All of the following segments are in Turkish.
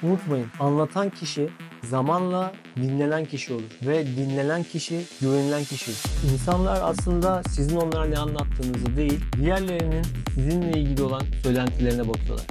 Unutmayın, anlatan kişi zamanla dinlenen kişi olur ve dinlenen kişi güvenilen kişi. İnsanlar aslında sizin onlara ne anlattığınızı değil, diğerlerinin sizinle ilgili olan söylentilerine bakıyorlar.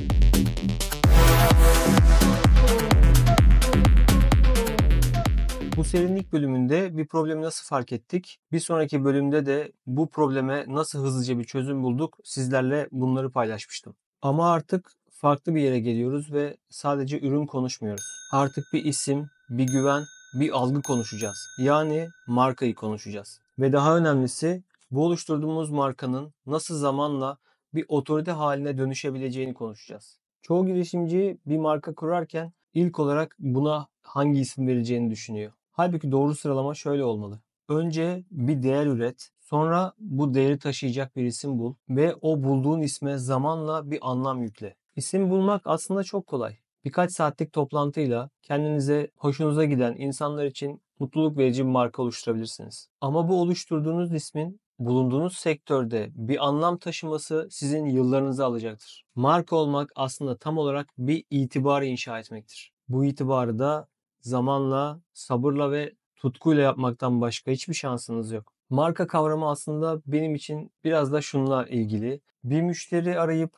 Bu serinin ilk bölümünde bir problemi nasıl fark ettik? Bir sonraki bölümde de bu probleme nasıl hızlıca bir çözüm bulduk? Sizlerle bunları paylaşmıştım. Ama artık farklı bir yere geliyoruz ve sadece ürün konuşmuyoruz. Artık bir isim, bir güven, bir algı konuşacağız. Yani markayı konuşacağız. Ve daha önemlisi bu oluşturduğumuz markanın nasıl zamanla bir otorite haline dönüşebileceğini konuşacağız. Çoğu girişimci bir marka kurarken ilk olarak buna hangi isim vereceğini düşünüyor. Halbuki doğru sıralama şöyle olmalı. Önce bir değer üret, sonra bu değeri taşıyacak bir isim bul ve o bulduğun isme zamanla bir anlam yükle. İsim bulmak aslında çok kolay. Birkaç saatlik toplantıyla kendinize hoşunuza giden insanlar için mutluluk verici bir marka oluşturabilirsiniz. Ama bu oluşturduğunuz ismin bulunduğunuz sektörde bir anlam taşıması sizin yıllarınızı alacaktır. Marka olmak aslında tam olarak bir itibarı inşa etmektir. Bu itibarı da zamanla, sabırla ve tutkuyla yapmaktan başka hiçbir şansınız yok. Marka kavramı aslında benim için biraz da şununla ilgili. Bir müşteri arayıp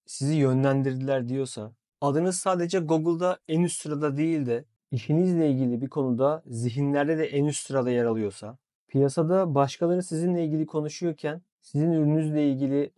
sizi yönlendirdiler diyorsa, adınız sadece Google'da en üst sırada değil de işinizle ilgili bir konuda zihinlerde de en üst sırada yer alıyorsa, piyasada başkaları sizinle ilgili konuşuyorken sizin ürününüzle ilgili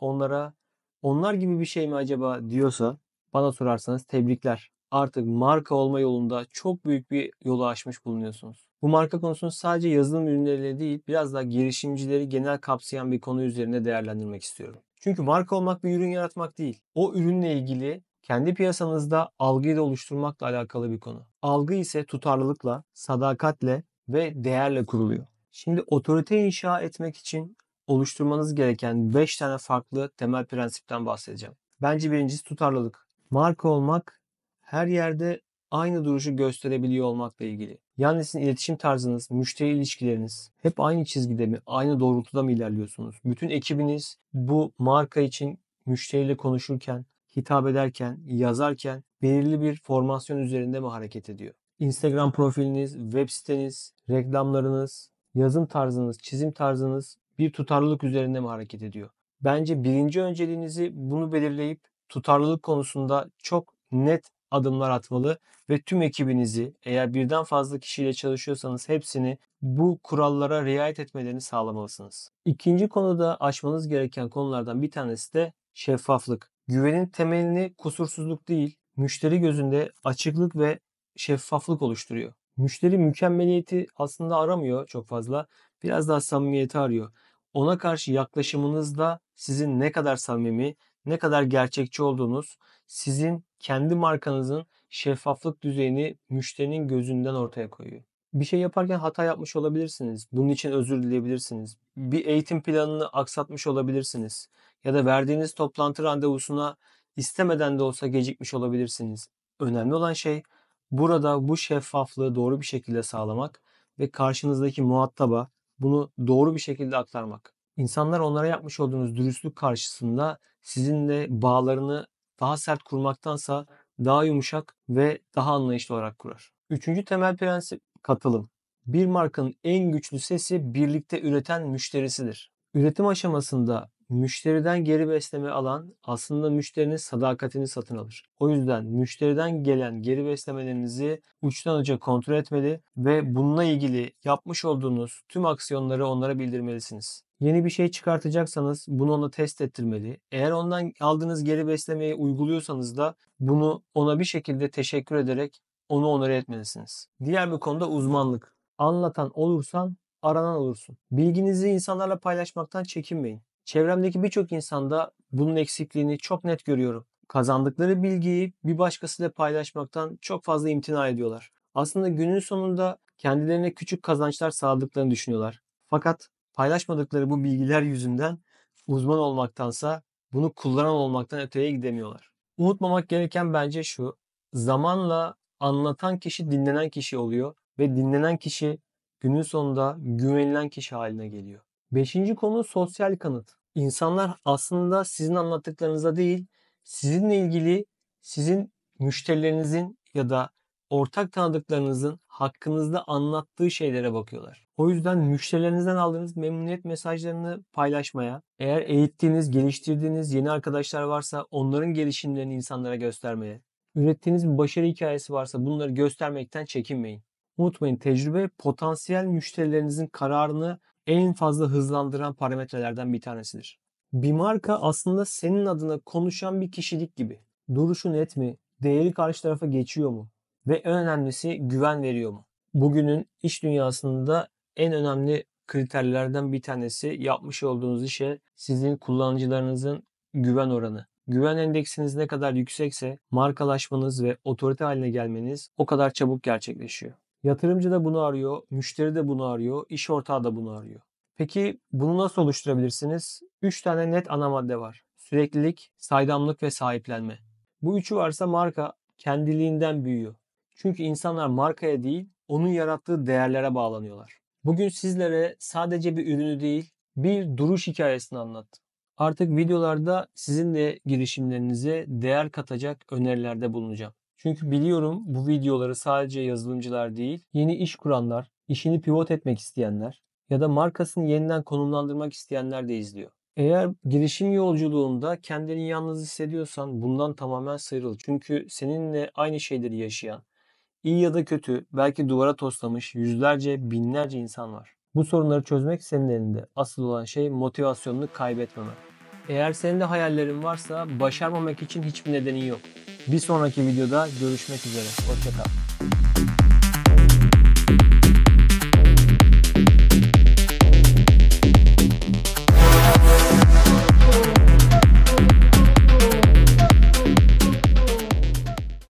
onlar gibi bir şey mi acaba diyorsa, bana sorarsanız tebrikler. Artık marka olma yolunda çok büyük bir yolu aşmış bulunuyorsunuz. Bu marka konusunu sadece yazılım ürünleriyle değil, biraz daha girişimcileri genel kapsayan bir konu üzerine değerlendirmek istiyorum. Çünkü marka olmak bir ürün yaratmak değil. O ürünle ilgili kendi piyasanızda algıyı da oluşturmakla alakalı bir konu. Algı ise tutarlılıkla, sadakatle ve değerle kuruluyor. Şimdi otorite inşa etmek için oluşturmanız gereken 5 tane farklı temel prensipten bahsedeceğim. Bence birincisi tutarlılık. Marka olmak her yerde aynı duruşu gösterebiliyor olmakla ilgili. Yani sizin iletişim tarzınız, müşteri ilişkileriniz hep aynı çizgide mi, aynı doğrultuda mı ilerliyorsunuz? Bütün ekibiniz bu marka için müşteriyle konuşurken, hitap ederken, yazarken belirli bir formasyon üzerinde mi hareket ediyor? Instagram profiliniz, web siteniz, reklamlarınız, yazım tarzınız, çizim tarzınız bir tutarlılık üzerinde mi hareket ediyor? Bence birinci önceliğinizi bunu belirleyip tutarlılık konusunda çok net adımlar atmalı ve tüm ekibinizi eğer birden fazla kişiyle çalışıyorsanız hepsini bu kurallara riayet etmelerini sağlamalısınız. İkinci konuda aşmanız gereken konulardan bir tanesi de şeffaflık. Güvenin temelini kusursuzluk değil, müşteri gözünde açıklık ve şeffaflık oluşturuyor. Müşteri mükemmeliyeti aslında aramıyor çok fazla. Biraz daha samimiyeti arıyor. Ona karşı yaklaşımınızda sizin ne kadar samimi, ne kadar gerçekçi olduğunuz, sizin kendi markanızın şeffaflık düzeyini müşterinin gözünden ortaya koyuyor. Bir şey yaparken hata yapmış olabilirsiniz. Bunun için özür dileyebilirsiniz. Bir eğitim planını aksatmış olabilirsiniz. Ya da verdiğiniz toplantı randevusuna istemeden de olsa gecikmiş olabilirsiniz. Önemli olan şey burada bu şeffaflığı doğru bir şekilde sağlamak ve karşınızdaki muhataba bunu doğru bir şekilde aktarmak. İnsanlar onlara yapmış olduğunuz dürüstlük karşısında sizinle bağlarını daha sert kurmaktansa daha yumuşak ve daha anlayışlı olarak kurar. Üçüncü temel prensip katılım. Bir markanın en güçlü sesi birlikte üreten müşterisidir. Üretim aşamasında müşteriden geri besleme alan aslında müşterinin sadakatini satın alır. O yüzden müşteriden gelen geri beslemelerinizi uçtan uca kontrol etmeli ve bununla ilgili yapmış olduğunuz tüm aksiyonları onlara bildirmelisiniz. Yeni bir şey çıkartacaksanız bunu ona test ettirmeli. Eğer ondan aldığınız geri beslemeyi uyguluyorsanız da bunu ona bir şekilde teşekkür ederek onu onore etmelisiniz. Diğer bir konuda uzmanlık. Anlatan olursan aranan olursun. Bilginizi insanlarla paylaşmaktan çekinmeyin. Çevremdeki birçok insanda bunun eksikliğini çok net görüyorum. Kazandıkları bilgiyi bir başkasıyla paylaşmaktan çok fazla imtina ediyorlar. Aslında günün sonunda kendilerine küçük kazançlar sağladıklarını düşünüyorlar. Fakat paylaşmadıkları bu bilgiler yüzünden uzman olmaktansa bunu kullanan olmaktan öteye gidemiyorlar. Unutmamak gereken bence şu. Zamanla anlatan kişi dinlenen kişi oluyor ve dinlenen kişi günün sonunda güvenilen kişi haline geliyor. Beşinci konu sosyal kanıt. İnsanlar aslında sizin anlattıklarınıza değil, sizinle ilgili sizin müşterilerinizin ya da ortak tanıdıklarınızın hakkınızda anlattığı şeylere bakıyorlar. O yüzden müşterilerinizden aldığınız memnuniyet mesajlarını paylaşmaya, eğer eğittiğiniz, geliştirdiğiniz yeni arkadaşlar varsa onların gelişimlerini insanlara göstermeye, ürettiğiniz bir başarı hikayesi varsa bunları göstermekten çekinmeyin. Unutmayın, tecrübe potansiyel müşterilerinizin kararını en fazla hızlandıran parametrelerden bir tanesidir. Bir marka aslında senin adına konuşan bir kişilik gibi. Duruşu net mi? Değeri karşı tarafa geçiyor mu? Ve en önemlisi güven veriyor mu? Bugünün iş dünyasında en önemli kriterlerden bir tanesi yapmış olduğunuz işe sizin kullanıcılarınızın güven oranı. Güven endeksiniz ne kadar yüksekse markalaşmanız ve otorite haline gelmeniz o kadar çabuk gerçekleşiyor. Yatırımcı da bunu arıyor, müşteri de bunu arıyor, iş ortağı da bunu arıyor. Peki bunu nasıl oluşturabilirsiniz? 3 tane net ana madde var. Süreklilik, saydamlık ve sahiplenme. Bu üçü varsa marka kendiliğinden büyüyor. Çünkü insanlar markaya değil, onun yarattığı değerlere bağlanıyorlar. Bugün sizlere sadece bir ürünü değil, bir duruş hikayesini anlattım. Artık videolarda sizin de girişimlerinize değer katacak önerilerde bulunacağım. Çünkü biliyorum bu videoları sadece yazılımcılar değil, yeni iş kuranlar, işini pivot etmek isteyenler ya da markasını yeniden konumlandırmak isteyenler de izliyor. Eğer girişim yolculuğunda kendini yalnız hissediyorsan bundan tamamen sıyrıl. Çünkü seninle aynı şeyleri yaşayan, iyi ya da kötü, belki duvara toslamış yüzlerce, binlerce insan var. Bu sorunları çözmek senin elinde. Asıl olan şey motivasyonunu kaybetmemen. Eğer senin de hayallerin varsa başarmamak için hiçbir nedenin yok. Bir sonraki videoda görüşmek üzere. Hoşça kal.